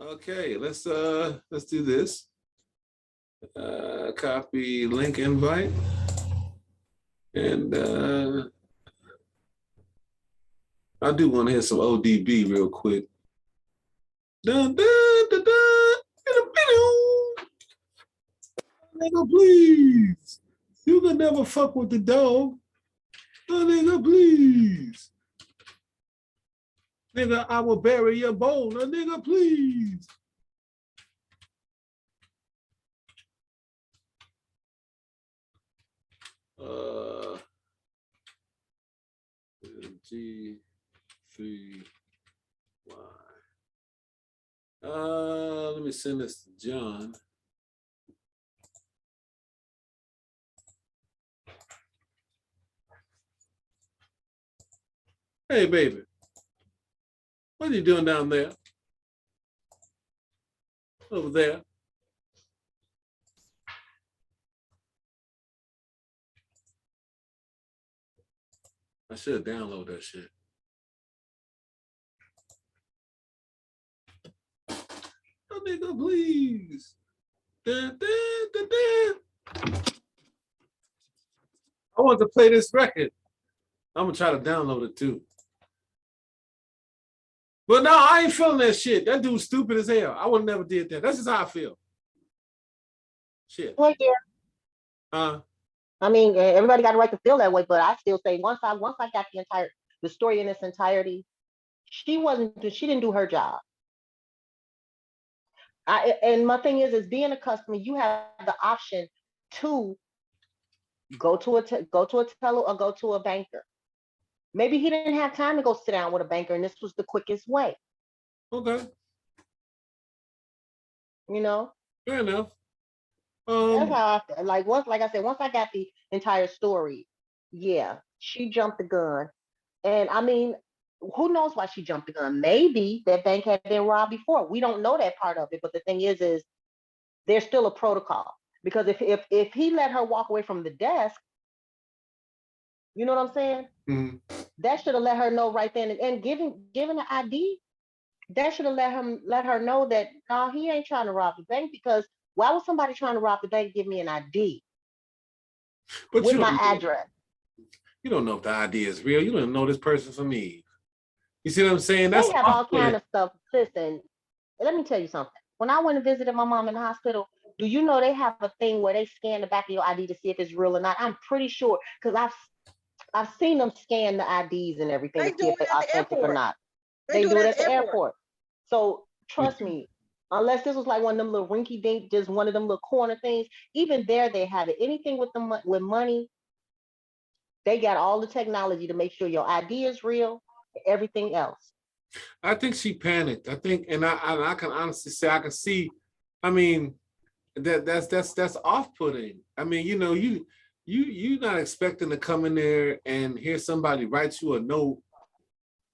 Okay, let's do this. Copy link invite. And I do want to hear some ODB real quick. Dun, dun, dun, dun, nigga, please. You can never fuck with the dog. Oh, nigga, please. Nigga, I will bury your bone. Oh, nigga, please. G3Y. Let me send this to John. Hey, baby. What are you doing down there? Over there. I should download that shit. Oh, nigga, please. Dun, dun, dun, dun. I want to play this record. I'm gonna try to download it too. But no, I ain't feeling that shit. That dude's stupid as hell. I would never did that. That's just how I feel. Shit. Right there. I mean, everybody got a right to feel that way, but I still say once I got the story in its entirety, she didn't do her job. And my thing is being a customer, you have the option to go to a teller or go to a banker. Maybe he didn't have time to go sit down with a banker, and this was the quickest way. Okay. You know. Fair enough. That's how I feel. Like I said, once I got the entire story, yeah, she jumped the gun, and I mean, who knows why she jumped the gun? Maybe that bank had been robbed before. We don't know that part of it, but the thing is there's still a protocol, because if he let her walk away from the desk, you know what I'm saying? Mm-hmm. That should have let her know right then, and giving the ID, that should have let her know that no, he ain't trying to rob the bank, because why would somebody trying to rob the bank give me an ID with my address? You don't know if the ID is real. You don't know this person from Eve. You see what I'm saying? They have all kind of stuff. Listen, let me tell you something. When I went and visited my mom in the hospital, do you know they have a thing where they scan the back of your ID to see if it's real or not? I'm pretty sure, because I've seen them scan the IDs and everything to see if they're authentic or not. They do it at the airport. So trust me, unless this was like one of them little rinky dink, just one of them little corner things, even there they have it. Anything with money, they got all the technology to make sure your ID is real, everything else. I think she panicked. I think, and I can honestly say I can see. I mean, that's off-putting. I mean, you know, you're not expecting to come in there and hear somebody write you a note,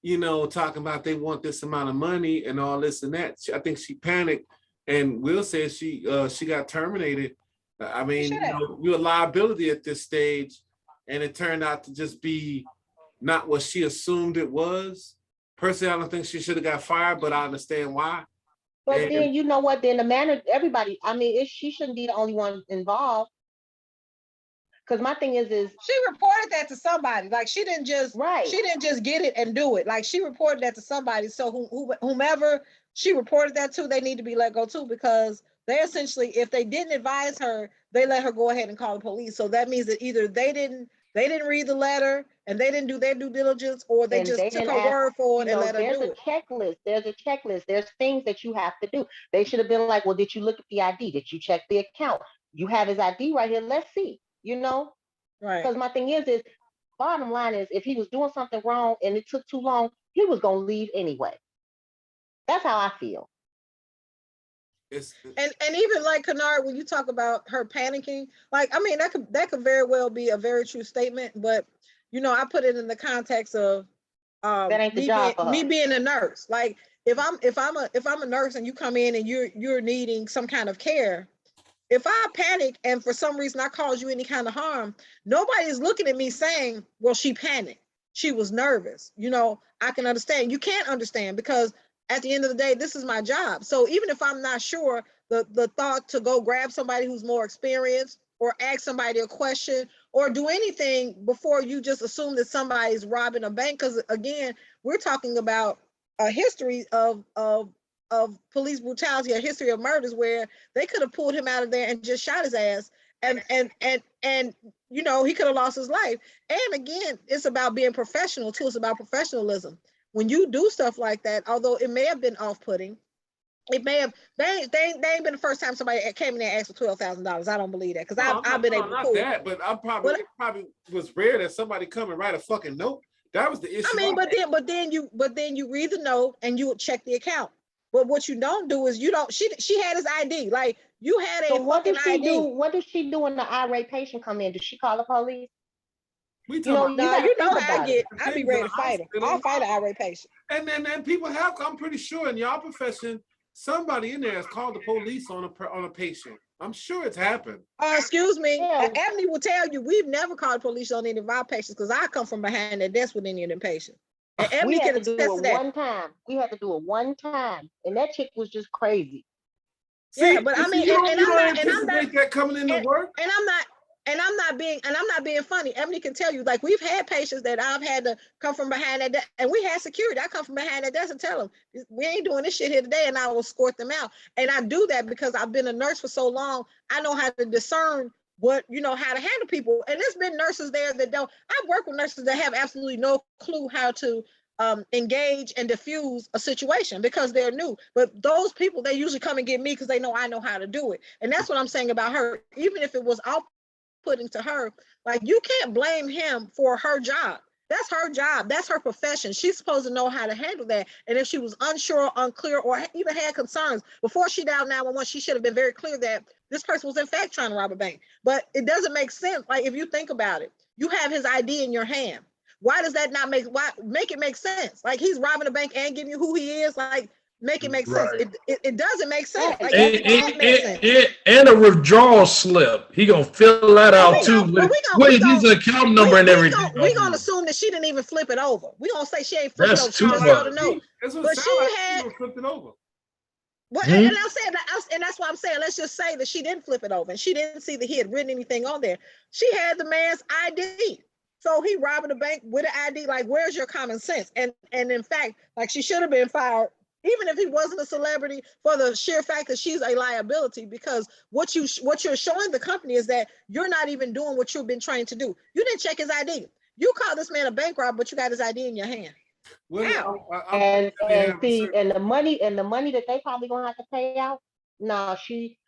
you know, talking about they want this amount of money and all this and that. I think she panicked, and Will says she got terminated. I mean, you know, you're a liability at this stage, and it turned out to just be not what she assumed it was. Personally, I don't think she should have got fired, but I understand why. But then you know what? Then the manager, everybody. I mean, she shouldn't be the only one involved. Because my thing is she reported that to somebody. Like she didn't just get it and do it. Like she reported that to somebody. So whomever she reported that to, they need to be let go too, because they essentially, if they didn't advise her, they let her go ahead and call the police. So that means that either they didn't read the letter and they didn't do their due diligence, or they just took her word for it and let her do it. There's a checklist. There's things that you have to do. They should have been like, well, did you look at the ID? Did you check the account? You have his ID right here. Let's see. You know, right? Because my thing is bottom line is, if he was doing something wrong and it took too long, he was gonna leave anyway. That's how I feel. And even like Kennard, when you talk about her panicking, like, I mean, that could very well be a very true statement, but you know, I put it in the context of that ain't the job for her. Me being a nurse. Like if I'm a nurse and you come in and you're needing some kind of care, if I panic and for some reason I cause you any kind of harm, nobody's looking at me saying, well, she panicked, she was nervous. You know, I can understand. You can't understand, because at the end of the day, this is my job. So even if I'm not sure, the thought to go grab somebody who's more experienced or ask somebody a question or do anything before you just assume that somebody's robbing a bank. Because again, we're talking about a history of police brutality, a history of murders where they could have pulled him out of there and just shot his ass. And you know, he could have lost his life. And again, it's about being professional too. It's about professionalism. When you do stuff like that, although it may have been off-putting, it may have they ain't been the first time somebody came in there and asked for $12,000. I don't believe that because I've been able to not that, but it probably was rare that somebody come and write a fucking note. That was the issue. I mean, but then you read the note and you check the account. But what you don't do is you don't. She had his ID. Like you had a so what did she ID. do? What did she do when the irate patient come in? Did she call the police? You know how I get. I be ready to fight her. I'll fight an irate patient. And then people have. I'm pretty sure in y'all profession, somebody in there has called the police on a patient. I'm sure it's happened. Excuse me. Yeah. Ebony will tell you we've never called police on any of our patients because I come from behind that desk with any of them patients. And Ebony can attest to that. One time. We had to do it one time, and that chick was just crazy. See, yeah, but I mean, I'm not that coming into work. And I'm not being funny. Ebony can tell you, like, we've had patients that I've had to come from behind that desk, and we had security. I come from behind that desk and tell them, we ain't doing this shit here today, and I will escort them out. And I do that because I've been a nurse for so long. I know how to discern how to handle people. And there's been nurses there that don't. I've worked with nurses that have absolutely no clue how to engage and diffuse a situation because they're new. But those people, they usually come and get me because they know I know how to do it. And that's what I'm saying about her. Even if it was putting to her, like, you can't blame him for her job. That's her job. That's her profession. She's supposed to know how to handle that. And if she was unsure, unclear, or even had concerns before she dialed 911, she should have been very clear that this person was in fact trying to rob a bank. But it doesn't make sense. Like, if you think about it, you have his ID in your hand. Why does that not make it make sense? Like, he's robbing a bank and giving you who he is. Like, make it make sense. It doesn't make sense. Like, and a withdrawal slip. He gonna fill that out too with his account number and everything. We're gonna assume that she didn't even flip it over. We're gonna say she ain't flipped it over. She just wrote a note. But she had flipped it over. Well, and I'm saying that, and that's why I'm saying, let's just say that she didn't flip it over and she didn't see that he had written anything on there. She had the man's ID. So he robbing a bank with an ID. Like, where's your common sense? And in fact, like, she should have been fired, even if he wasn't a celebrity, for the sheer fact that she's a liability. Because what you're showing the company is that you're not even doing what you've been trained to do. You didn't check his ID. You called this man a bank robber, but you got his ID in your hand. Well, and the money that they probably gonna have to pay out. She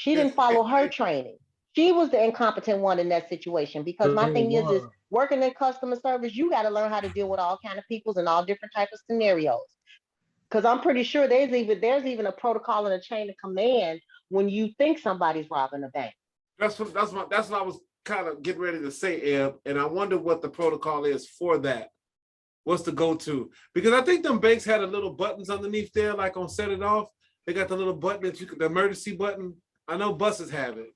didn't follow her training. She was the incompetent one in that situation, because my thing is working in customer service, you got to learn how to deal with all kind of peoples and all different types of scenarios. Because I'm pretty sure there's even a protocol and a chain of command when you think somebody's robbing a bank. That's what I was kind of getting ready to say, Eb, and I wonder what the protocol is for that. What's the go-to? Because I think them banks had a little buttons underneath there, like on Set It Off. They got the little button that the emergency button. I know buses have it,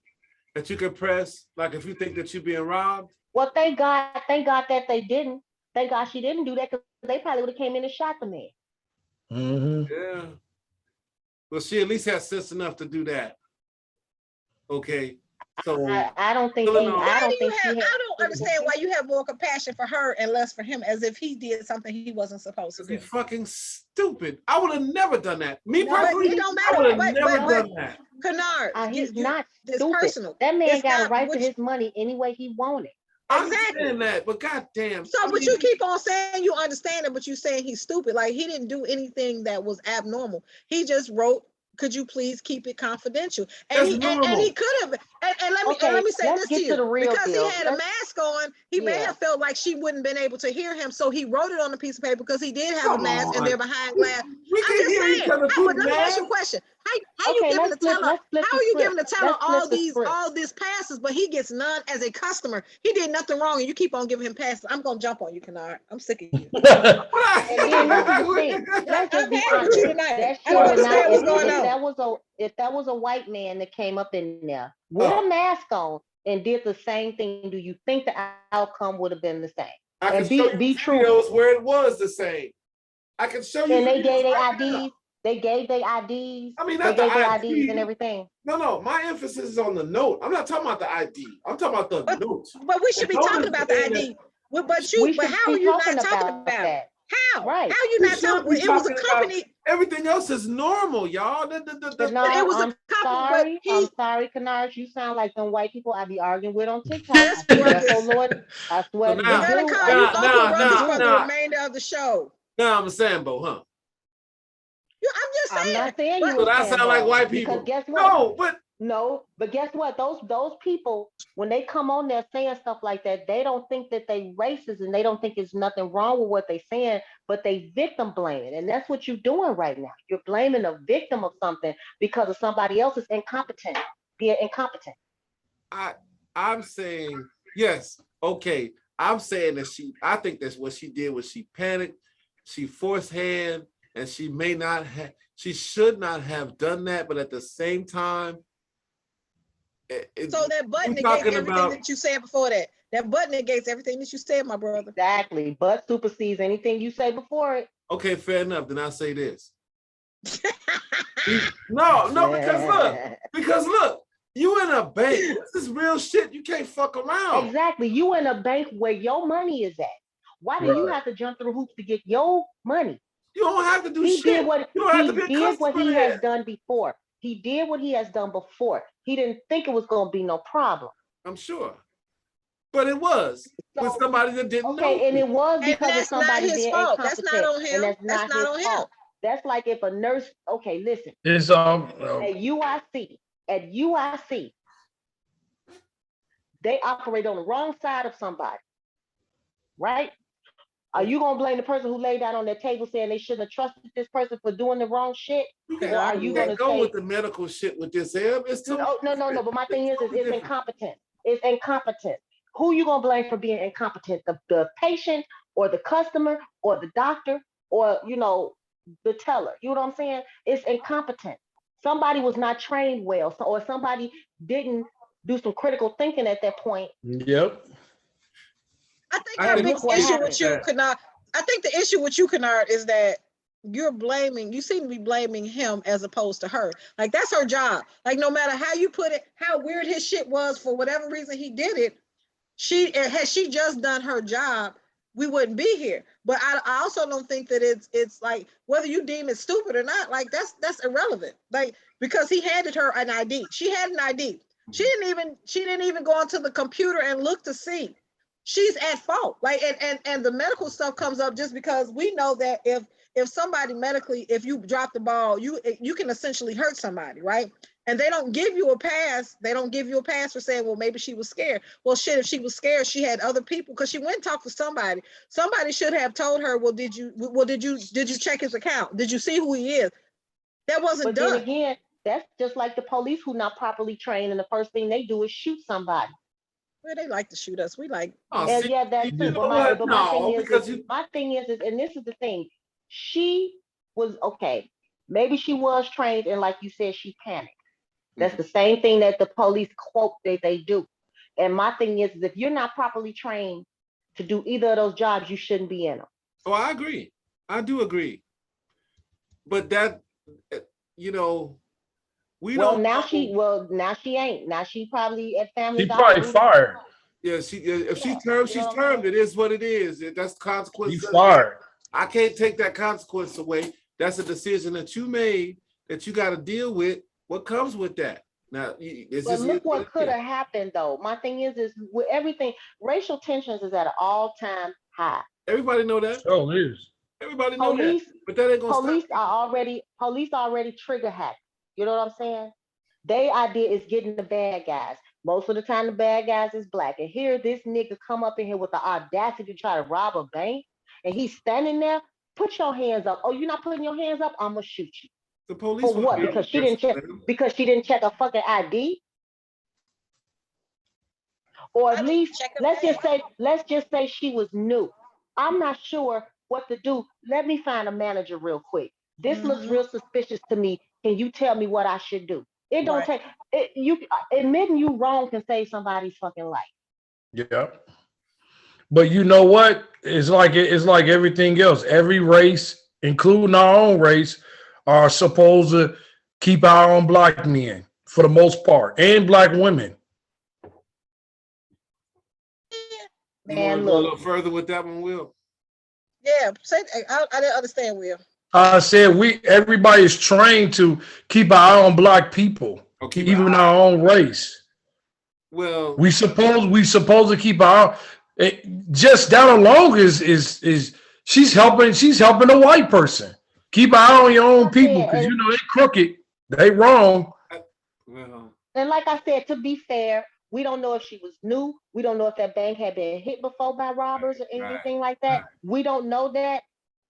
that you can press, like if you think that you're being robbed. Well, thank God that they didn't. Thank God she didn't do that, because they probably would have came in and shot the man. Mm-hmm. Yeah. Well, she at least has sense enough to do that. Okay. So I don't think. I don't understand why you have more compassion for her and less for him, as if he did something he wasn't supposed to do. He's fucking stupid. I would have never done that. Me personally, it don't matter. I would have never done that. Kennard, he's not stupid. It's personal. That man got a right to his money any way he wanted. I understand that, but goddamn. But you keep on saying you understand it, but you saying he's stupid. Like, he didn't do anything that was abnormal. He just wrote, "Could you please keep it confidential?" And he could have. And let me say this to you, because he had a mask on, he may have felt like she wouldn't been able to hear him, so he wrote it on a piece of paper because he did have a mask and they're behind glass. We can hear each other through Let me ask you a question. How you giving the teller? How are you giving the teller all these passes, but he gets none as a customer? He did nothing wrong, and you keep on giving him passes. I'm gonna jump on you, Kennard. I'm sick of you. If that was a white man that came up in there with a mask on and did the same thing, do you think the outcome would have been the same? I can show you videos where it was the same. I can show you. And they gave their right IDs. now. They gave their IDs. I mean, they not the gave their ID. IDs and everything. No. My emphasis is on the note. I'm not talking about the ID. I'm talking about the note. But we should be talking about the ID. But how are you not talking about it? How? Right. How you not talking? It was a company. Everything else is normal, y'all. It was a company. I'm sorry, Canards. You sound like them white people I be arguing with on TikTok. Oh Lord, I swear. We're gonna call you Uncle Ruckus for the remainder of the show. No, I'm a Sambo, huh? I'm just saying. I'm not saying you. But I sound like white people. Because guess what? No, but guess what? Those people, when they come on there saying stuff like that, they don't think that they racist and they don't think there's nothing wrong with what they're saying, but they victim blaming. And that's what you're doing right now. You're blaming a victim of something because of somebody else's incompetence, being incompetent. I'm saying, yes, okay. I'm saying that I think that's what she did was she panicked, she forced hand, and she should not have done that, but at the same time, so that button negates everything that you said before that. That button negates everything that you said, my brother. Exactly. But supersedes anything you say before it. Okay, fair enough. Then I'll say this. No, because look, you in a bank. This is real shit. You can't fuck around. Exactly. You in a bank where your money is at. Why do you have to jump through hoops to get your money? You don't have to do shit. He did what he has done before. He did what he has done before. He didn't think it was going to be no problem. I'm sure. But it was with somebody that didn't know. Okay, and it was because of somebody being incompetent. That's not on him. And that's not his fault. That's like if a nurse, okay, listen. It's at UIC, they operate on the wrong side of somebody, right? Are you gonna blame the person who laid down on their table saying they shouldn't have trusted this person for doing the wrong shit? Or are you gonna go with the medical shit with this? No. But my thing is it's incompetent. It's incompetent. Who you gonna blame for being incompetent? The patient or the customer or the doctor or the teller? You know what I'm saying? It's incompetent. Somebody was not trained well, or somebody didn't do some critical thinking at that point. Yep. I think the big issue with you, Kennard. I think the issue with you, Kennard, is that you seem to be blaming him as opposed to her. Like, that's her job. Like, no matter how you put it, how weird his shit was, for whatever reason he did it, had she just done her job, we wouldn't be here. But I also don't think that it's like, whether you deem it stupid or not, like that's irrelevant. Like, because he handed her an ID. She had an ID. She didn't even go onto the computer and look to see. She's at fault. Like, and the medical stuff comes up just because we know that if somebody medically, if you drop the ball, you can essentially hurt somebody, right? And they don't give you a pass. They don't give you a pass for saying, well, maybe she was scared. Well, shit, if she was scared, she had other people, because she went and talked to somebody. Somebody should have told her, well, did you check his account? Did you see who he is? That wasn't done. Then again, that's just like the police who not properly trained, and the first thing they do is shoot somebody. Well, they like to shoot us. We like. That's true. But my thing is, and this is the thing, she was okay. Maybe she was trained, and like you said, she panicked. That's the same thing that the police quote that they do. And my thing is if you're not properly trained to do either of those jobs, you shouldn't be in them. Oh, I agree. I do agree. But that, we don't. Now she ain't. Now she probably at family. She probably fired. Yeah, if she's termed, she's termed. It is what it is. That's the consequence. She's fired. I can't take that consequence away. That's a decision that you made that you got to deal with. What comes with that? Now, but look what could have happened, though. My thing is with everything, racial tensions is at an all-time high. Everybody know that. Oh, it is. Everybody know that. But that ain't gonna stop. Police already trigger hacked. You know what I'm saying? Their idea is getting the bad guys. Most of the time, the bad guys is black. And here, this nigga come up in here with the audacity to try to rob a bank, and he's standing there. Put your hands up. Oh, you're not putting your hands up? I'm gonna shoot you. The police for what? Because she didn't check. Because she didn't check a fucking ID. Or at least let's just say she was new. I'm not sure what to do. Let me find a manager real quick. This looks real suspicious to me. Can you tell me what I should do? It don't take it. You admitting you wrong can save somebody's fucking life. Yeah. But you know what? It's like everything else. Every race including our own race, are supposed to keep our own black men for the most part, and black women. You want to go a little further with that one, Will? Yeah, I didn't understand, Will. I said everybody's trained to keep our own black people, even our own race. Well, we supposed to keep our just that alone is she's helping a white person. Keep an eye on your own people because you know they crooked, they wrong. And like I said, to be fair, we don't know if she was new. We don't know if that bank had been hit before by robbers or anything like that. We don't know that.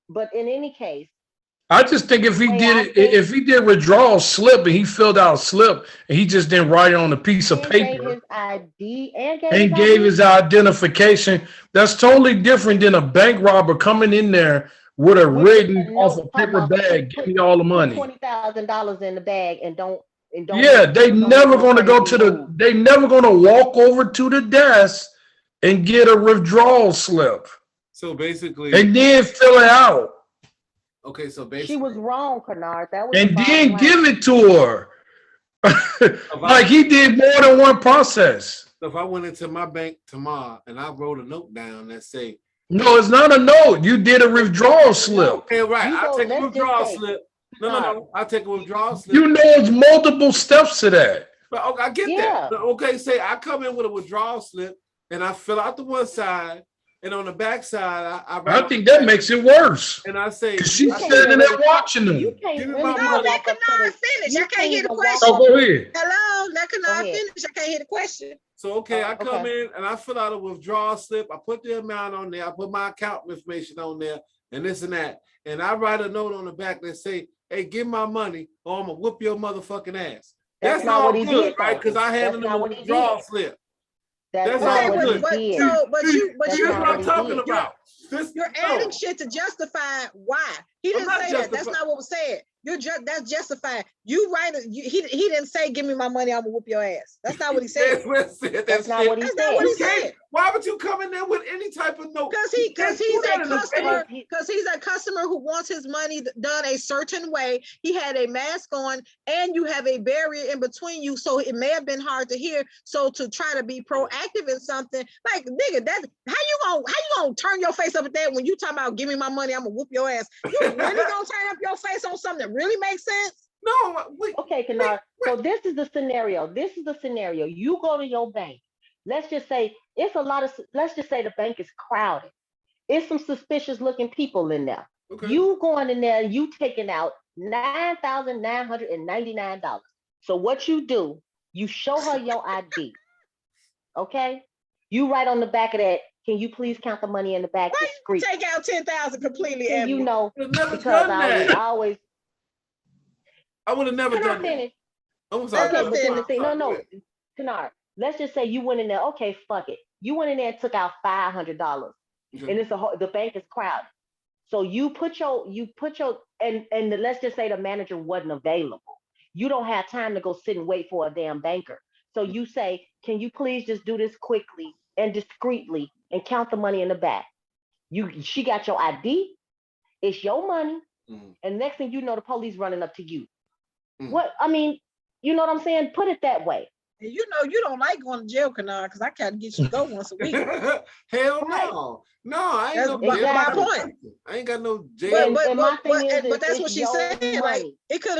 But in any case, I just think if he did withdrawal slip and he filled out a slip and he just didn't write it on a piece of paper gave his ID and gave his identification, that's totally different than a bank robber coming in there with a written off a paper bag, give me all the money. $20,000 in the bag and don't. Yeah, they never going to walk over to the desk and get a withdrawal slip. So basically, and then fill it out. Okay, so basically, she was wrong, Kennard. That was and then give it to her. Like he did more than one process. So if I went into my bank tomorrow and I wrote a note down that say, no, it's not a note. You did a withdrawal slip. Okay, right. I'll take a withdrawal slip. No. I'll take a withdrawal slip. You know, it's multiple steps to that. But okay, I get that. Okay, say I come in with a withdrawal slip and I fill out the one side, and on the back side, I think that makes it worse. And I say, because she's standing there watching them. No, let Kennard finish. I can't hear the question. Oh, go ahead. Hello, let Kennard finish. I can't hear the question. So, okay, I come in and I fill out a withdrawal slip. I put the amount on there. I put my account information on there and this and that. And I write a note on the back that say, hey, give my money or I'm going to whoop your motherfucking ass. That's not what he did, right? Because I handed him a withdrawal slip. That's all good. But here's what I'm talking about. You're adding shit to justify why. He didn't say that. That's not what was said. That's justified. You write it. He didn't say, give me my money, I'm gonna whoop your ass. That's not what he said. That's not what he said. Why would you come in there with any type of note? Because he's a customer who wants his money done a certain way. He had a mask on, and you have a barrier in between you, so it may have been hard to hear. So to try to be proactive in something, like nigga, that's how you gonna turn your face up at that when you talking about give me my money, I'm gonna whoop your ass. You really gonna turn up your face on something that really makes sense? No. Okay, Kennard. So this is the scenario. You go to your bank. Let's just say let's just say the bank is crowded. It's some suspicious looking people in there. Okay. You going in there, you taking out $9,999. So what you do, you show her your ID. Okay? You write on the back of that, can you please count the money in the back discreet? Take out 10,000 completely. You know, because I would have never done that. I'm sorry. Okay, no, Kennard. Let's just say you went in there. Okay, fuck it. You went in there and took out $500, and the bank is crowded. So you put your and let's just say the manager wasn't available. You don't have time to go sit and wait for a damn banker. So you say, can you please just do this quickly and discreetly and count the money in the back? She got your ID. It's your money, and next thing you know, the police running up to you. What I mean, you know what I'm saying? Put it that way. You know you don't like going to jail, Kennard, because I can't get you to go once a week. Hell no. No, I ain't my point. I ain't got no jail. But that's what she's saying. Like it could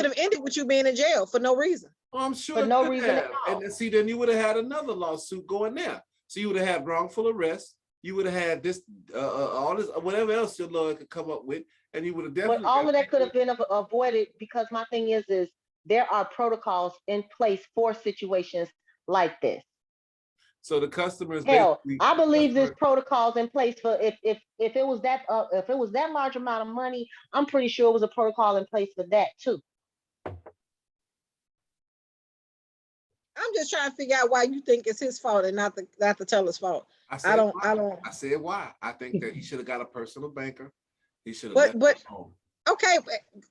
have ended with you being in jail for no reason. Oh, I'm sure for no reason at all. And see, then you would have had another lawsuit going there. So you would have had wrongful arrest. You would have had this, all this, whatever else your lawyer could come up with, and you would have definitely. But all of that could have been avoided because my thing is there are protocols in place for situations like this. So the customers. Hell, I believe there's protocols in place for if it was that large amount of money, I'm pretty sure it was a protocol in place for that too. I'm just trying to figure out why you think it's his fault and not the teller's fault. I don't. I said why. I think that he should have got a personal banker. He should have. But okay,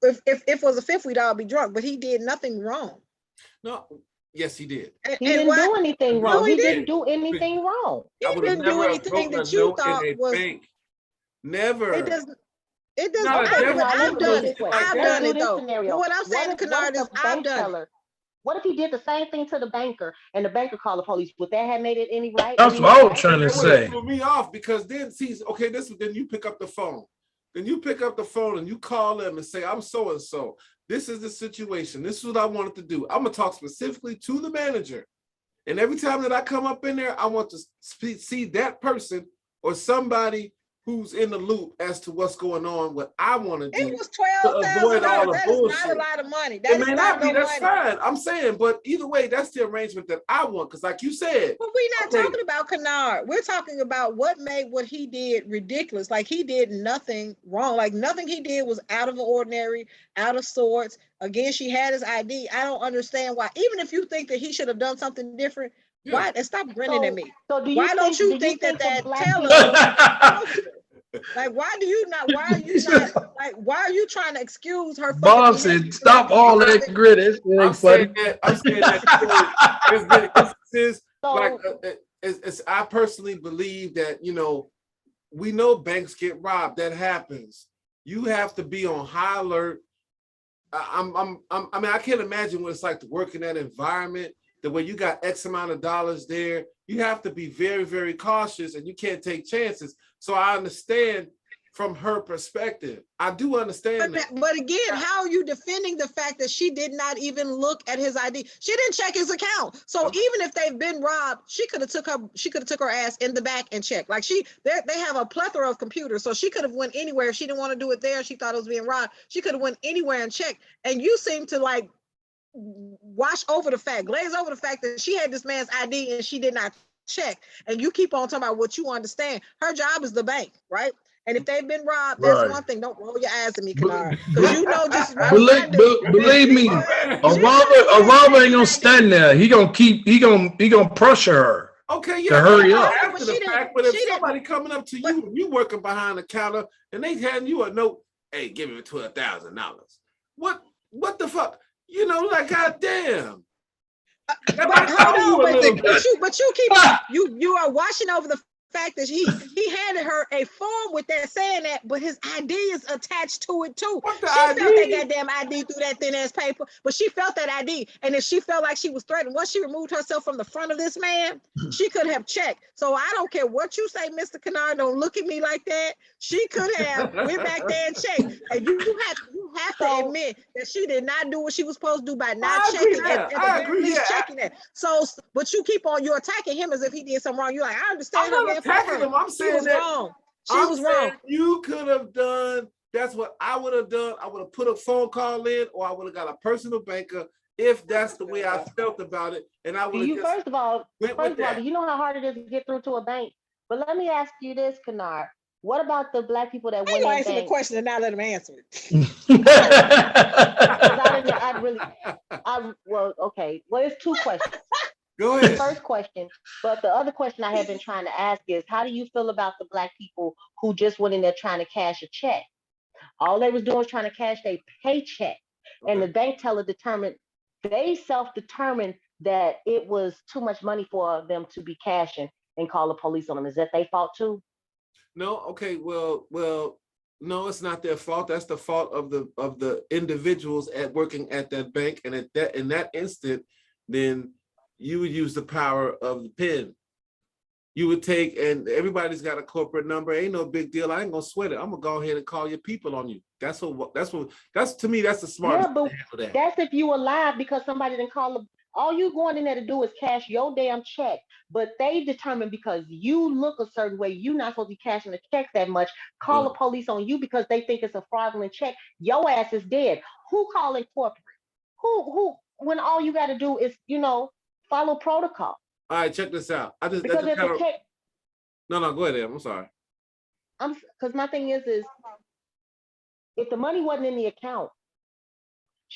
if it was a fifth, we'd all be drunk. But he did nothing wrong. No. Yes, he did. He didn't do anything wrong. He didn't do anything wrong. He didn't do anything that you thought was. Never. It does. Not a I've definite done it. like I've that. done it this though. scenario. But what I'm saying, What Kennard, if is the I've bank done it. teller? What if he did the same thing to the banker and the banker called the police? Would that have made it any right? That's what I was trying to That would have say. threw me off because then see, okay, then you pick up the phone. Then you pick up the phone and you call them and say, I'm so and so. This is the situation. This is what I wanted to do. I'm gonna talk specifically to the manager. And every time that I come up in there, I want to see that person or somebody who's in the loop as to what's going on, what I want to do. It was to avoid all $12,000. the That is bullshit. not a lot of money. It That may is not be, no that's money. fine. I'm saying, but either way, that's the arrangement that I want. Because like you said. But we're not okay, talking about Kennard. We're talking about what made what he did ridiculous. Like he did nothing wrong. Like nothing he did was out of the ordinary, out of sorts. Again, she had his ID. I don't understand why. Even if you think that he should have done something different, why? And stop grinning at me. So do you Why don't you do think that the black teller? people- Like, why do you not? Why are you not? Like, why are you trying to excuse her? Bob said, "Stop all that grit." It ain't funny. I'm saying that there's been instances like I personally believe that we know banks get robbed. That happens. You have to be on high alert. I mean, I can't imagine what it's like to work in that environment. The way you got X amount of dollars there, you have to be very, very cautious, and you can't take chances. So I understand from her perspective. I do understand that. But again, how are you defending the fact that she did not even look at his ID? She didn't check his account. So even if they've been robbed, she could have took her ass in the back and checked. Like they have a plethora of computers, so she could have went anywhere. If she didn't want to do it there, she thought it was being robbed, she could have went anywhere and checked. And you seem to like glaze over the fact that she had this man's ID and she did not check. And you keep on talking about what you understand. Her job is the bank, right? And if they've been robbed, that's one thing. Don't roll your eyes at me, Kennard. Because you know just as well as I do. Believe me, a robber ain't gonna stand there. He gonna pressure her. Okay, yeah. To hurry up. After the fact, but if somebody coming up to you, you working behind the counter, and they handing you a note, hey, give me $12,000. What the fuck? Like goddamn. But you are watching over the fact that he handed her a form with that saying that, but his ID is attached to it too. She felt that goddamn ID through that thin ass paper, but she felt that ID, and if she felt like she was threatened, once she removed herself from the front of this man, she could have checked. So I don't care what you say, Mr. Kennard, don't look at me like that. She could have went back there and checked, and you have to admit that she did not do what she was supposed to do by not checking at the very least checking it. So, but you're attacking him as if he did something wrong. You're like, I understand her, man. Attacking him. I'm saying that wrong. She was wrong. You could have done. That's what I would have done. I would have put a phone call in, or I would have got a personal banker if that's the way I felt about it. And I would have. First of all, do you know how hard it is to get through to a bank? But let me ask you this, Kennard. What about the black people that went in answer the question and not let him answer it? Okay. Well, it's two questions. Go ahead. The first question, but the other question I have been trying to ask is, how do you feel about the black people who just went in there trying to cash a check? All they was doing was trying to cash their paycheck. Okay. And the bank teller self-determined that it was too much money for them to be cashing and call the police on them. Is that their fault too? No, okay, well, no, it's not their fault. That's the fault of the individuals working at that bank. And in that instant, then you would use the power of the pen. You would take, and everybody's got a corporate number. Ain't no big deal. I ain't gonna sweat it. I'm gonna go ahead and call your people on you. That's to me, that's the smartest. Yeah, but that's if you alive, because somebody didn't call them. All you going in there to do is cash your damn check. But they determined because you look a certain way, you're not supposed to be cashing the check that much. Call the police on you because they think it's a fraudulent check. Your ass is dead. Who calling corporate? Who? When all you got to do is, follow protocol. All right, check this out. No, go ahead, I'm sorry. Because my thing is if the money wasn't in the account,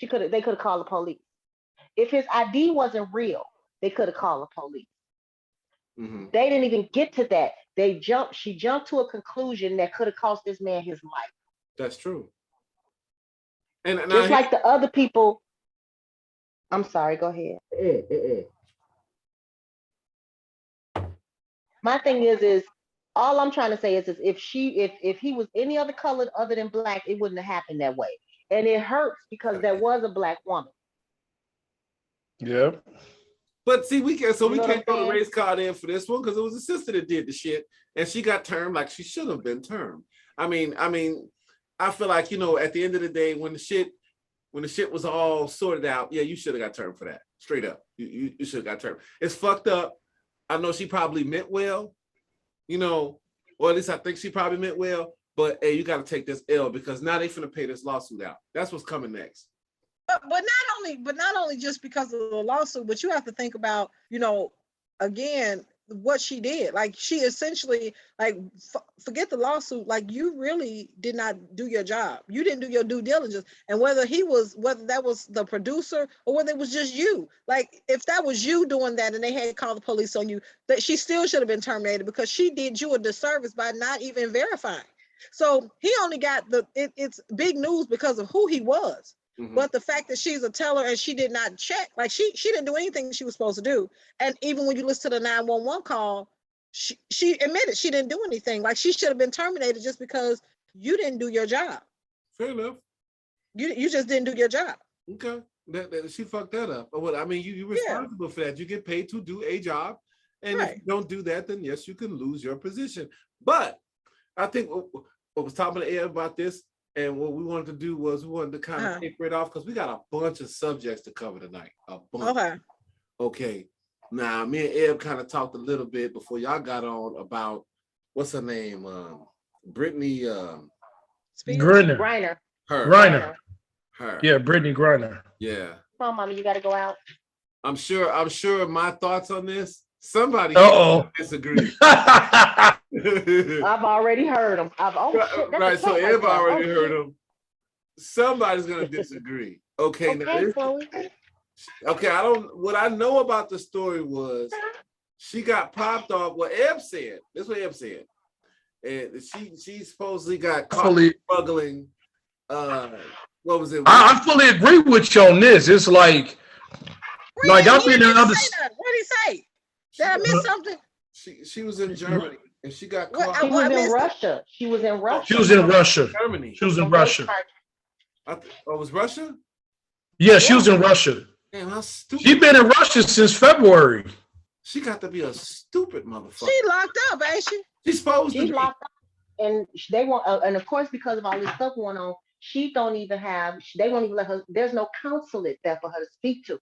they could have called the police. If his ID wasn't real, they could have called the police. Mm-hmm. They didn't even get to that. She jumped to a conclusion that could have cost this man his life. That's true. And just like the other people. I'm sorry, go ahead. My thing is All I'm trying to say is if he was any other color other than black, it wouldn't have happened that way. And it hurts because there was a black woman. Yeah. But see, we can't throw the saying? race card in for this one because it was the sister that did the shit, and she got termed like she should have been termed. I mean, I feel like, at the end of the day, when the shit was all sorted out, yeah, you should have got termed for that. Straight up, you should have got termed. It's fucked up. I know she probably meant well, or at least I think she probably meant well. But hey, you got to take this L because now they finna pay this lawsuit out. That's what's coming next. But not only just because of the lawsuit, but you have to think about, again, what she did. Like, she essentially, like, forget the lawsuit. Like, you really did not do your job. You didn't do your due diligence. And whether that was the producer or whether it was just you, like, if that was you doing that and they had called the police on you, that she still should have been terminated because she did you a disservice by not even verifying. So he only got it's big news because of who he was. Mm-hmm. But the fact that she's a teller and she did not check, like she didn't do anything she was supposed to do. And even when you listen to the 911 call, she admitted she didn't do anything. Like, she should have been terminated just because you didn't do your job. Fair enough. You just didn't do your job. Okay. She fucked that up. But I mean, you're responsible for that. You get paid to do a job. And if you don't do that, then yes, you can lose your position. But I think what was talking to Ed about this, and what we wanted to do was we wanted to kind of taper it off because we got a bunch of subjects to cover tonight. A bunch. Okay. Now, me and Ed kind of talked a little bit before y'all got on about what's her name? Brittney Griner. Griner. Her. Yeah, Brittney Griner. Yeah. Come on, Mommy, you got to go out. I'm sure my thoughts on this. Somebody disagree. I've already heard them. Right, so everybody already heard them. Somebody's gonna disagree. Okay, now what I know about the story was she got popped off. What Eb said. This is what Eb said. And she supposedly got caught smuggling. What was it? I fully agree with you on this. It's like I've been in other. What did he say? Did I miss something? She was in Germany and she got caught. She was in Russia. She was in Russia. She was in Russia. Germany. She was in Russia. It was Russia? Yeah, she was in Russia. Damn, how stupid. She's been in Russia since February. She got to be a stupid motherfucker. She locked up, ain't she? She's supposed to be. Locked up, and they want, and of course, because of all this stuff going on, they won't even let her. There's no consulate there for her to speak to.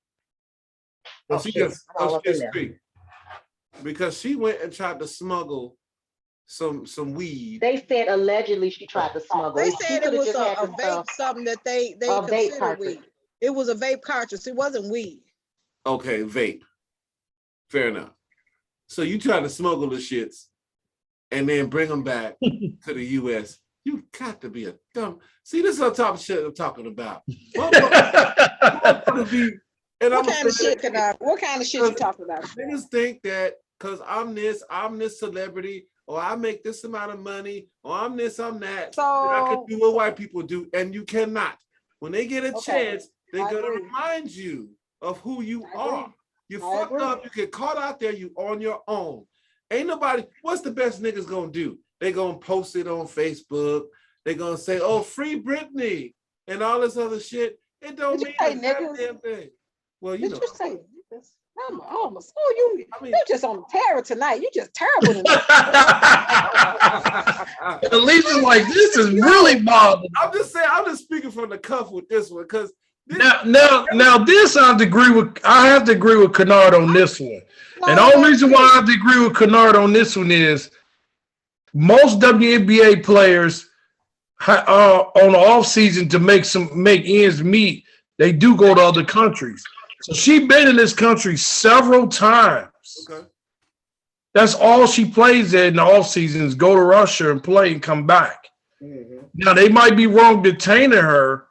Well, she just speak. Because she went and tried to smuggle some weed. They said allegedly she tried to smuggle. They said it was a vape, something that they consider weed. It was a vape cartridge. It wasn't weed. Okay, vape. Fair enough. So you try to smuggle the shits and then bring them back to the U.S. You got to be a dumb. See, this is the type of shit I'm talking about. What kind of shit you talking about? Niggas think that because I'm this celebrity, or I make this amount of money, or I'm this, I'm that, so I can do what white people do, and you cannot. When they get a chance, they're going to remind you of who you are. You fucked up, you get caught out there, you on your own. Ain't nobody, what's the best niggas going to do? They going to post it on Facebook. They going to say, oh, free Brittney, and all this other shit. It don't mean a goddamn thing. Well, you know. Did you say niggas? You just on terror tonight. You just terrible tonight. At least it's like this is really bothering. I'm just saying. I'm just speaking from the cuff with this one because now this I have to agree with Kennard on this one. And the only reason why I have to agree with Kennard on this one is most WNBA players on the off season to make ends meet, they do go to other countries. So she's been in this country several times. Okay. That's all she plays at in the off seasons, go to Russia and play and come back. Mm-hmm. Now, they might be wrong detaining her,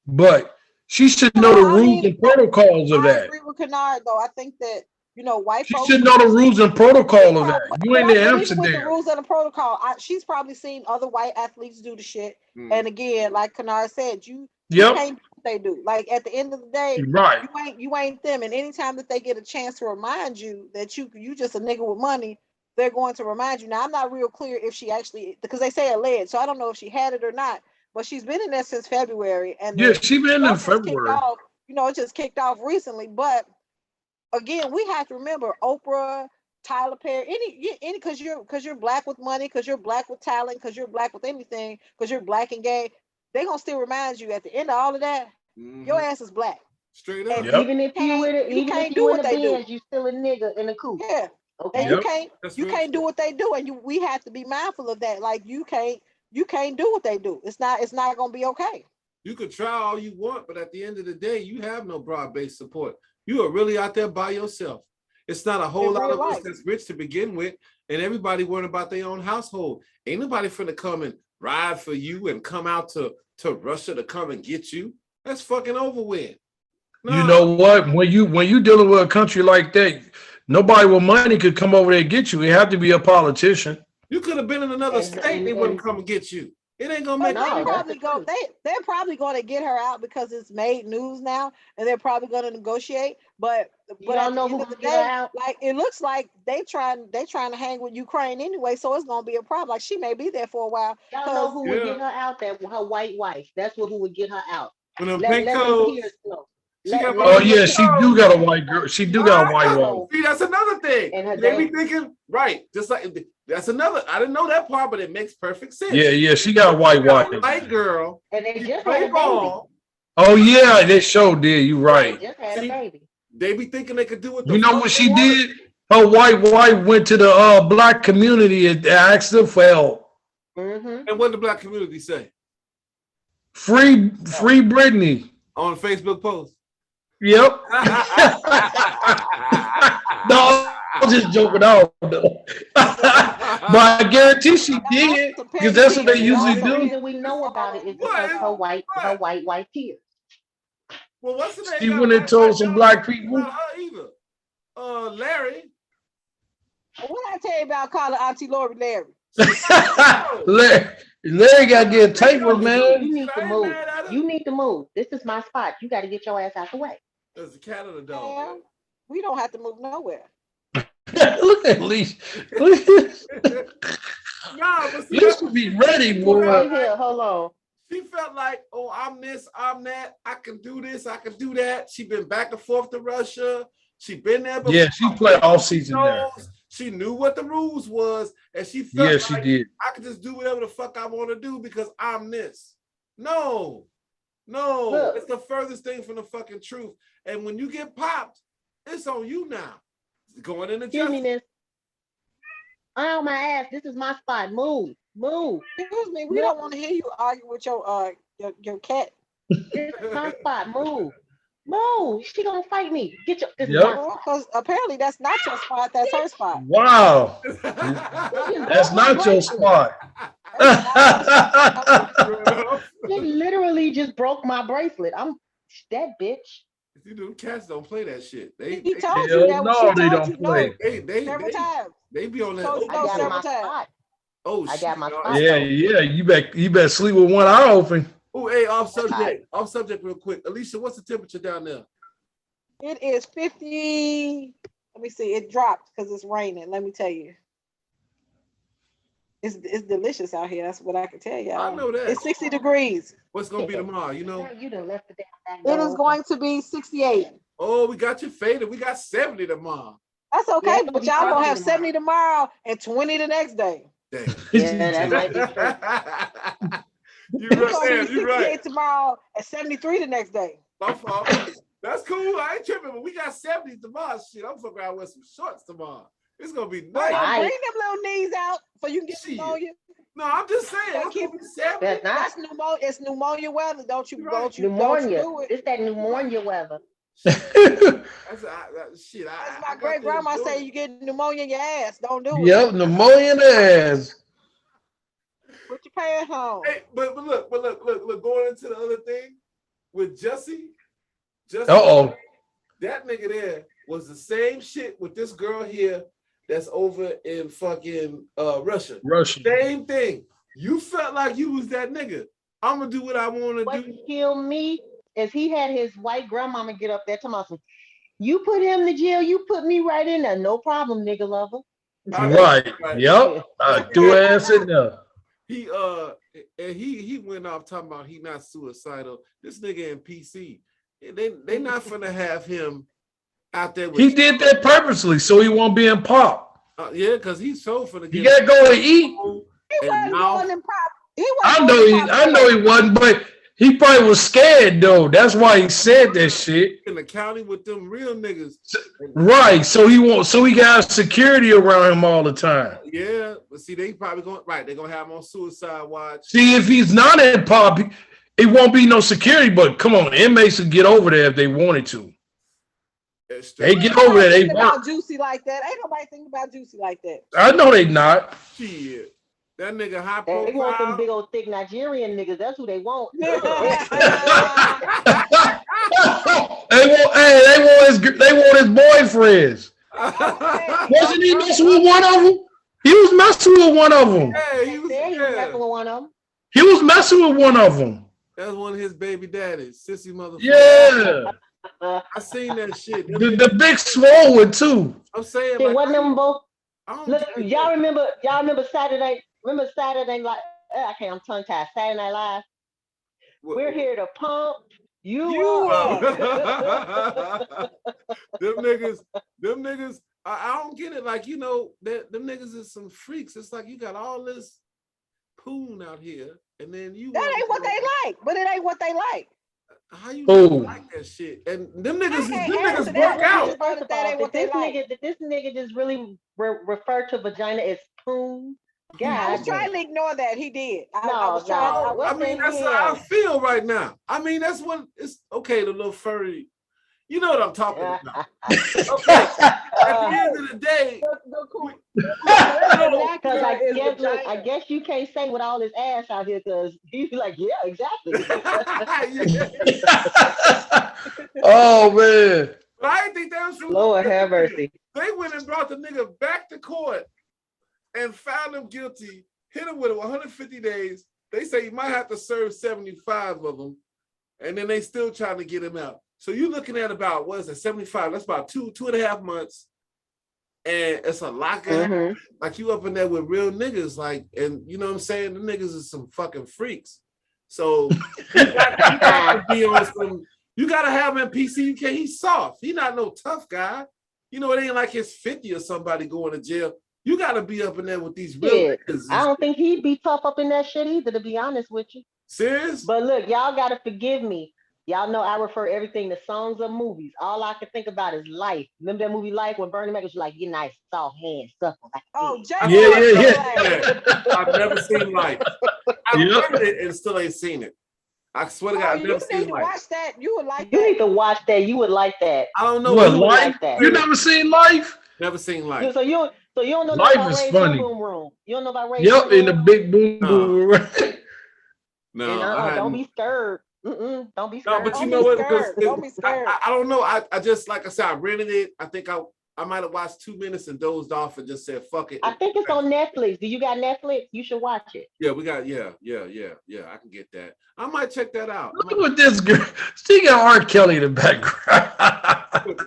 but she should know the rules and protocols of that. I agree with Kennard, though. I think that, white folks. She should know the rules and protocol of that. You ain't in Amsterdam. With the rules and the protocol, she's probably seen other white athletes do the shit. Mm. And again, like Kennard said, you can't do what they do. Like, at the end of the day, you ain't them. And anytime that they get a chance to remind you that you just a nigga with money, they're going to remind you. Now, I'm not real clear if she actually, because they say alleged, so I don't know if she had it or not. But she's been in there since February, and Yeah, she been in just kicked February. off. It just kicked off recently. But again, we have to remember Oprah, Tyler Perry, any because you're black with money, because you're black with talent, because you're black with anything, because you're black and gay. They're gonna still remind you at the end of all of that, your ass is black. Straight up. And even if you in it, even if you in a Benz, you still a nigga in a coupe. Yeah. Okay. And you can't do what they do, and we have to be mindful of that. Like you can't do what they do. It's not gonna be okay. You could try all you want, but at the end of the day, you have no broad-based support. You are really out there by yourself. It's not a whole lot of us that's rich to begin with, and everybody worrying about their own household. Ain't nobody finna come and ride for you and come out to Russia to come and get you. That's fucking over with. No. You know what? When you dealing with a country like that, nobody with money could come over there and get you. It have to be a politician. You could have been in another state, they wouldn't come and get you. It ain't gonna make they're probably gonna get her out because it's made news now, and they're probably gonna negotiate. But at the end of the day, like it looks like they trying to hang with Ukraine anyway, so it's gonna be a problem. Like she may be there for a while. Y'all know who would get her out? That her white wife. That's who would get her out. Oh yeah, she do got a white girl. She do got a white wife. See, that's another thing. They be thinking, right? Just like that's another. I didn't know that part, but it makes perfect sense. Yeah, she got a white wife. White girl. And they just play ball. Oh yeah, they sure did. You right. They just had a baby. They be thinking they could do what. You know what she did? Her white wife went to the black community and asked them for help. Mm-hmm. And what did the black community say? Free Brittney on a Facebook post. Yep. No, I'm just joking out though. But I guarantee she did, because that's what they usually do. The reason we know about it is because her white wife here. Well, what's the name? She went and told some black people. Either. Larry. What I tell you about calling Auntie Lori Larry? Larry got to get tapered, man. You need to move. You need to move. This is my spot. You got to get your ass out the way. There's a cat or the dog. Yeah, we don't have to move nowhere. Look at Leash. Leash should be ready, boy. Right here, hold on. She felt like, oh, I'm this, I'm that. I can do this, I can do that. She been back and forth to Russia. She been there before. Yeah, she played all season there. She knew what the rules was, and she felt like she did. I could just do whatever the fuck I want to do because I'm this. No, it's the furthest thing from the fucking truth. And when you get popped, it's on you now. It's going in the justice. Oh my ass! This is my spot. Move. Excuse me. We don't want to hear you argue with your cat. This is my spot. Move. She gonna fight me. Get your. Because apparently that's not your spot. That's her spot. Wow. That's not your spot. It literally just broke my bracelet. I'm that bitch. You know, cats don't play that shit. He told you that. No, they don't play. Several times. They be on that. I got my spot. Oh, I got my spot. Yeah. You better sleep with one eye open. Oh, hey, off subject real quick. Alicia, what's the temperature down there? It is 50. Let me see. It dropped because it's raining. Let me tell you. It's delicious out here. That's what I can tell you. I know that. It's 60 degrees. What's going to be tomorrow, you know? You done left the damn It is going to be 68. Oh, we got you faded. We got 70 tomorrow. That's okay, but y'all going to have 70 tomorrow and 20 the next day. Dang. Yeah, that might be You're right. Tomorrow and 73 the next day. My fault. That's cool. I ain't tripping, but we got 70 tomorrow. Shit, I'm fucking around with some shorts tomorrow. It's gonna be nice. Bring them little knees out so you can get pneumonia. No, I'm just saying. It's gonna be 70. That's pneumonia. It's pneumonia weather. Don't you do it. It's that pneumonia weather. That's my great grandma say you get pneumonia in your ass. Don't do it. Yep, pneumonia in the ass. Put your pants on. Hey, but look, going into the other thing with Jussie. That nigga there was the same shit with this girl here that's over in fucking Russia. Same thing. You felt like you was that nigga. I'm gonna do what I want to do. What killed me is he had his white grandmama get up there to me. You put him to jail, you put me right in there. No problem, nigga lover. Right. Yep. I do ass in there. He went off talking about he not suicidal. This nigga in PC, they not finna have him out there. He did that purposely so he won't be in pop. Yeah, because he's so finna get. He gotta go and eat. He wasn't going in pop. I know he wasn't, but he probably was scared though. That's why he said that shit. In the county with them real niggas. Right. So he got security around him all the time. Yeah, but see, they probably they're gonna have him on suicide watch. See, if he's not in pop, it won't be no security, but come on, inmates would get over there if they wanted to. They get over there. They about Jussie like that. Ain't nobody think about Jussie like that. I know they not. Shit. That nigga high profile. They want them big old thick Nigerian niggas. That's who they want. They want his boyfriends. Wasn't he messing with one of them? He was messing with one of them. Yeah, he was messing with one of them. He was messing with one of them. That's one of his baby daddies, sissy motherfucker. Yeah. I seen that shit. The big swole one too. I'm saying, like, wasn't them both? Look, y'all remember Saturday? Remember Saturday Night? Okay, I'm tongue tied. Saturday Night Live. We're here to pump you up. Them niggas. I don't get it. Like, you know, them niggas is some freaks. It's like you got all this poon out here, and then you. That ain't what they like, but it ain't what they like. How you like that shit? And them niggas work out. This nigga just really refer to vagina as poon. God, I was trying to ignore that. He did. I mean, that's how I feel right now. I mean, that's what it's okay. The little furry, you know what I'm talking about. Okay. At the end of the day, because I guess you can't say with all this ass out here because he's like, yeah, exactly. Oh man. But I didn't think that was Lord have mercy. They went and brought the nigga back to court and found him guilty, hit him with 150 days. They say he might have to serve 75 of them, and then they still trying to get him out. So you're looking at about, what is it, 75? That's about 2.5 months. And it's a lot of like you up in there with real niggas, like, and you know what I'm saying? The niggas is some fucking freaks. So you gotta be on some, you gotta have him in PC. He's soft. He's not no tough guy. You know, it ain't like his 50 or somebody going to jail. You gotta be up in there with these real niggas. I don't think he'd be tough up in that shit either, to be honest with you. Serious? But look, y'all gotta forgive me. Y'all know I refer everything to songs or movies. All I can think about is Life. Remember that movie Life when Bernie Mac was like, "You nice, soft hands, supple." Oh, yeah. I've never seen Life. I've heard it and still ain't seen it. I swear to God, I've never seen Life. Watch that. You would like. You need to watch that. You would like that. I don't know what Life. Like you never seen Life? Never seen Life. So you don't know Life about is Ray's funny. Boom Room. You don't know about Ray's Yep, in the big boom boom. No, don't be scared. Don't be scared. No, but you know what? Don't be scared. I don't know. I just, like I said, I rented it. I think I might have watched 2 minutes and dozed off and just said, fuck it. I think it's on Netflix. Do you got Netflix? You should watch it. Yeah, we got, yeah. I can get that. I might check that out. Look at this girl. She got R. Kelly in the background.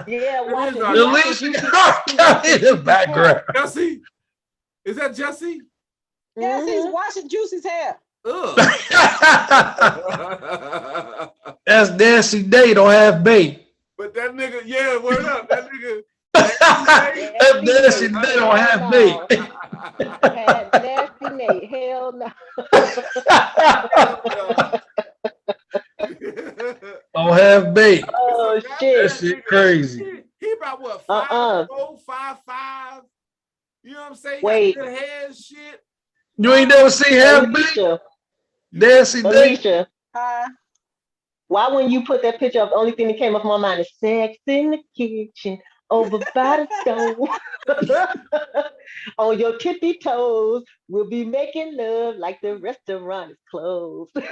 Yeah, watch it. Alicia got R. Kelly in the background. Jussie? Is that Jussie? Yes, he's washing Jussie's hair. That's Nancy Day, don't have bait. But that nigga, yeah, word up. That nigga. That Nancy Day don't have bait. Nasty Nate, hell no. Don't have bait. Oh shit. That shit crazy. He about what, 5'4", 5'5"? You know what I'm saying? Wait. Good hair, shit. You ain't never seen have bait? Nancy Day. Alicia. Why when you put that picture up, the only thing that came up in my mind is sex in the kitchen, over by the stove. On your tippy toes, we'll be making love like the restaurant is closed. I'm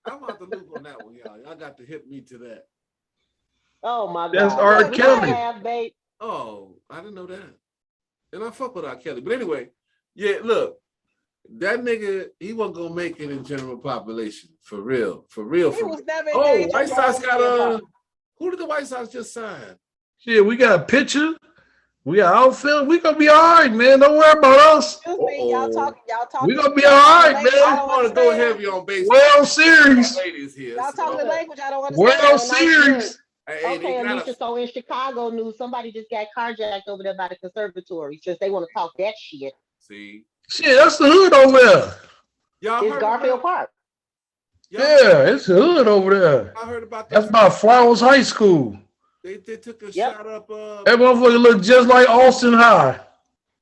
about to loop on that one, y'all. Y'all got to hit me to that. Oh my God. That's R. Kelly. Oh, I didn't know that. And I fuck with R. Kelly. But anyway, yeah, look. That nigga, he wasn't gonna make it in general population. For real. He was never in White Sox got who did the White Sox just sign? Yeah, we got a picture. We outfit. We gonna be all right, man. Don't worry about us. Excuse me, y'all talking. We gonna be all right, language man. I I don't want to go understand. heavy on baseball. World Series. Ladies here. Y'all talking the language I don't World understand. Series. Hey, Okay, Alicia, so in Chicago news, somebody just got carjacked over there by the conservatory since they want to talk that shit. See, Shit, that's the hood over there. y'all It's heard Garfield about, Park. Yeah, it's the hood over there. I heard about That's that. by Flowers High School. They took a Yep. shot up. That motherfucker look just like Austin High.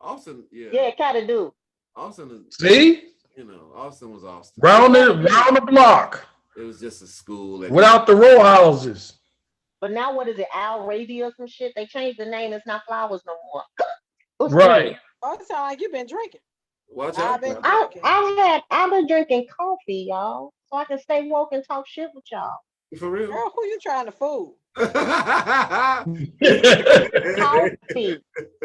Austin, yeah. Yeah, it kind of do. Austin is, See? you know, Austin was Austin. Round the block. It was just a school. Without the row houses. But now what is it? Al Raby or some shit? They changed the name. It's not Flowers no more. What's Right. Oh, it sound like you've been drinking. Watch I've out. been now. drinking. I've been drinking coffee, y'all, so I can stay woke and talk shit with y'all. For real. Girl, who you trying to fool? Coffee.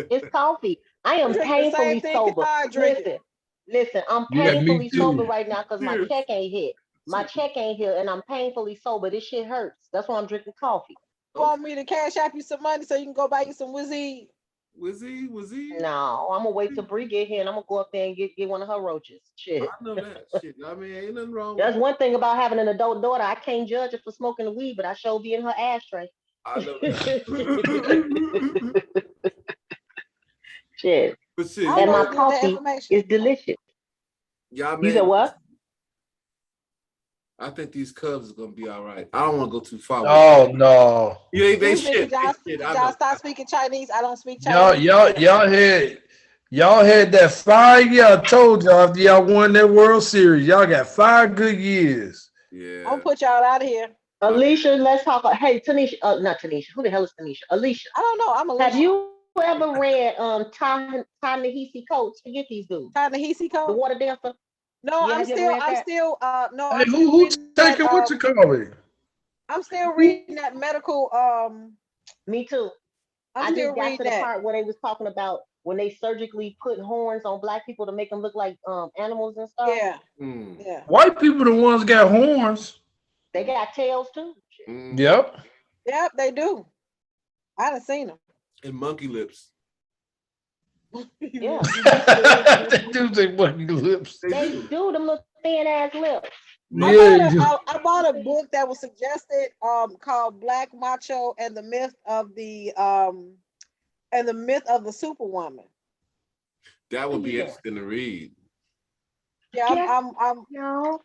It's coffee. I am Drink the same painfully thing sober. I drink. Listen, I'm Yeah, me painfully too. sober right now because my Cheers. check ain't hit. My check ain't here, and I'm painfully sober. This shit hurts. That's why I'm drinking coffee. You want me to cash app you some money so you can go buy you some Wizzy? Was he? No, I'm gonna wait till Bree get here, and I'm gonna go up there and get one of her roaches. Shit. I know that shit. I mean, ain't nothing wrong That's with one thing about having an adult daughter. I can't judge her for smoking the weed, but I sure be in her ashtray. I know that. Shit. But shit, I And know my you get that coffee information. is delicious. y'all You made said what? I think these Cubs is gonna be all right. I don't want to go too far. Oh no. Yeah, they Excuse me, shit. could y'all, They shit. could I y'all know. stop speaking Chinese? I don't speak Chinese. Y'all had that 5 year. I told y'all after y'all won that World Series, y'all got 5 good years. I'm Yeah. gonna put y'all out of here. Alicia, let's talk. Hey, Tanisha. Not Tanisha. Who the hell is Tanisha? Alicia. I don't know. I'm a Have you ever read Ta-Nehisi Coates? Forget these dudes. Ta-Nehisi The Coates? water dancer. No, Yeah, I'm have you ever still, read I'm that? still, no, Hey, I'm still who reading that, taking what you call it? I'm still reading that medical, Me too. I I'm still just got reading to the that. part where they was talking about when they surgically put horns on black people to make them look like animals and stuff. Yeah, Mm. yeah. White people the ones got horns. They got tails too. Mm. Yep. Yep, they do. I done seen them. And monkey lips. Yeah. They do say monkey lips. They do them little thin ass lips. Yeah. I bought a book that was suggested, called Black Macho and the Myth of the Superwoman. That would be Yeah. interesting to read. Yeah, Yeah. No.